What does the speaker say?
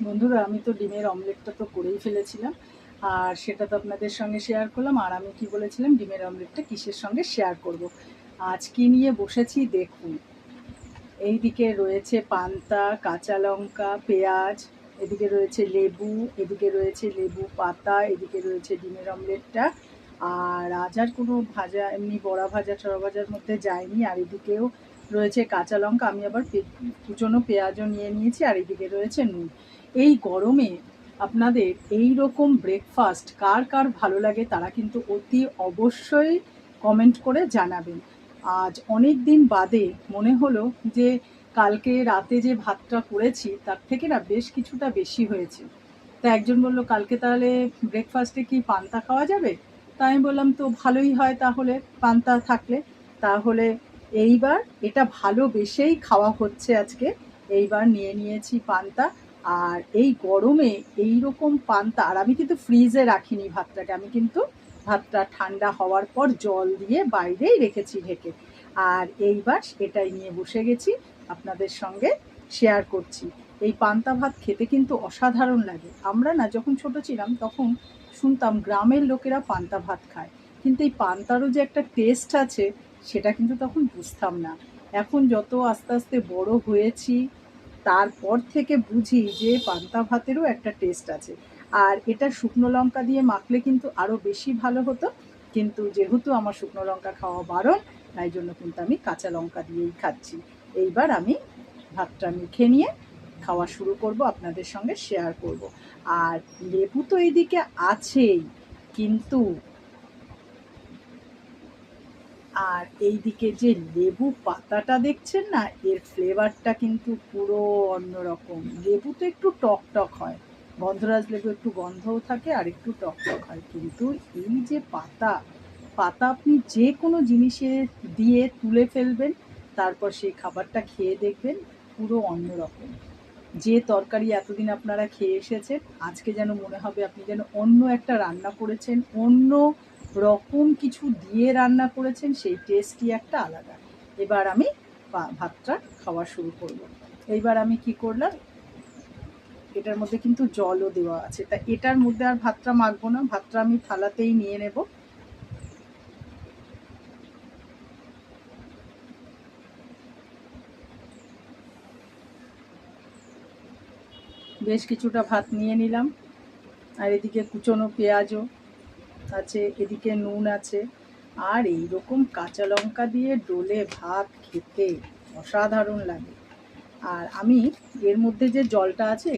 বন্ধুরা, আমি তো ডিমের অমলেটটা তো করেই ফেলেছিলাম, আর সেটা তো আপনাদের সঙ্গে শেয়ার করলাম। আর আমি কি বলেছিলাম, ডিমের অমলেটটা কিসের সঙ্গে শেয়ার করব। আজ কি নিয়ে বসেছি দেখুন। এইদিকে রয়েছে পান্তা, কাঁচা লঙ্কা, পেঁয়াজ, এদিকে রয়েছে লেবু, এদিকে রয়েছে লেবু পাতা, এদিকে রয়েছে ডিমের অমলেটটা। আর আজ আর কোনো ভাজা, এমনি বড়া ভাজা টড়া ভাজার মধ্যে যায়নি। আর এদিকেও রয়েছে কাঁচা লঙ্কা, আমি আবার কুচনো পেঁয়াজও নিয়ে নিয়েছি। আর এদিকে রয়েছে নুন। এই গরমে আপনাদের এই রকম ব্রেকফাস্ট কার কার ভালো লাগে তারা কিন্তু অতি অবশ্যই কমেন্ট করে জানাবেন। আজ অনেক দিন বাদে মনে হলো যে কালকে রাতে যে ভাতটা করেছি তার থেকে না বেশ কিছুটা বেশি হয়েছে। তা একজন বলল, কালকে তাহলে ব্রেকফাস্টে কি পান্তা খাওয়া যাবে? তা আমি বললাম, তো ভালোই হয় তাহলে পান্তা থাকলে। তাহলে এইবার এটা ভালোবেসেই খাওয়া হচ্ছে আজকে। এইবার নিয়ে নিয়েছি পান্তা। আর এই গরমে এই রকম পান্তা, আর আমি কিন্তু ফ্রিজে রাখিনি ভাতটাকে, আমি কিন্তু ভাতটা ঠান্ডা হওয়ার পর জল দিয়ে বাইরেই রেখেছি ঢেকে। আর এইবার এটাই নিয়ে বসে গেছি, আপনাদের সঙ্গে শেয়ার করছি। এই পান্তা ভাত খেতে কিন্তু অসাধারণ লাগে। আমরা না যখন ছোট ছিলাম তখন শুনতাম গ্রামের লোকেরা পান্তা ভাত খায়, কিন্তু এই পান্তারও যে একটা টেস্ট আছে সেটা কিন্তু তখন বুঝতাম না। এখন যত আস্তে আস্তে বড় হয়েছি তারপর থেকে বুঝি যে পান্তা ভাতেরও একটা টেস্ট আছে। আর এটা শুকনো লঙ্কা দিয়ে মাখলে কিন্তু আরও বেশি ভালো হতো, কিন্তু যেহেতু আমার শুকনো লঙ্কা খাওয়া বারণ, তাই জন্য কিন্তু আমি কাঁচা লঙ্কা দিয়েই খাচ্ছি। এইবার আমি ভাতটা মেখে নিয়ে খাওয়া শুরু করব, আপনাদের সঙ্গে শেয়ার করব। আর লেবু তো এইদিকে আছেই, কিন্তু আর এইদিকে যে লেবু পাতাটা দেখছেন না, এর ফ্লেভারটা কিন্তু পুরো অন্যরকম। লেবু তো একটু টক টক হয়, গন্ধরাজ লেবু একটু গন্ধও থাকে আর একটু টক টক হয়, কিন্তু এই যে পাতা, পাতা আপনি যে কোনো জিনিসে দিয়ে তুলে ফেলবেন, তারপর সেই খাবারটা খেয়ে দেখবেন পুরো অন্যরকম। যে তরকারি এতদিন আপনারা খেয়ে এসেছেন, আজকে যেন মনে হবে আপনি যেন অন্য একটা রান্না করেছেন, অন্য রকম কিছু দিয়ে রান্না করেছেন, সেই টেস্টই একটা আলাদা। এবার আমি ভাতটা খাওয়া শুরু করব। এইবার আমি কি করলাম, এটার মধ্যে কিন্তু জলও দেওয়া আছে, তা এটার মধ্যে আর ভাতটা মাখবো না, ভাতটা আমি থালাতেই নিয়ে নেব। বেশ কিছুটা ভাত নিয়ে নিলাম। আর এদিকে কুচনো পেঁয়াজও আছে, এদিকে নুন আছে। আর এই রকম কাঁচা লঙ্কা দিয়ে ডোলে ভাত খেতে অসাধারণ লাগে। আর আমি এর মধ্যে যে জলটা আছে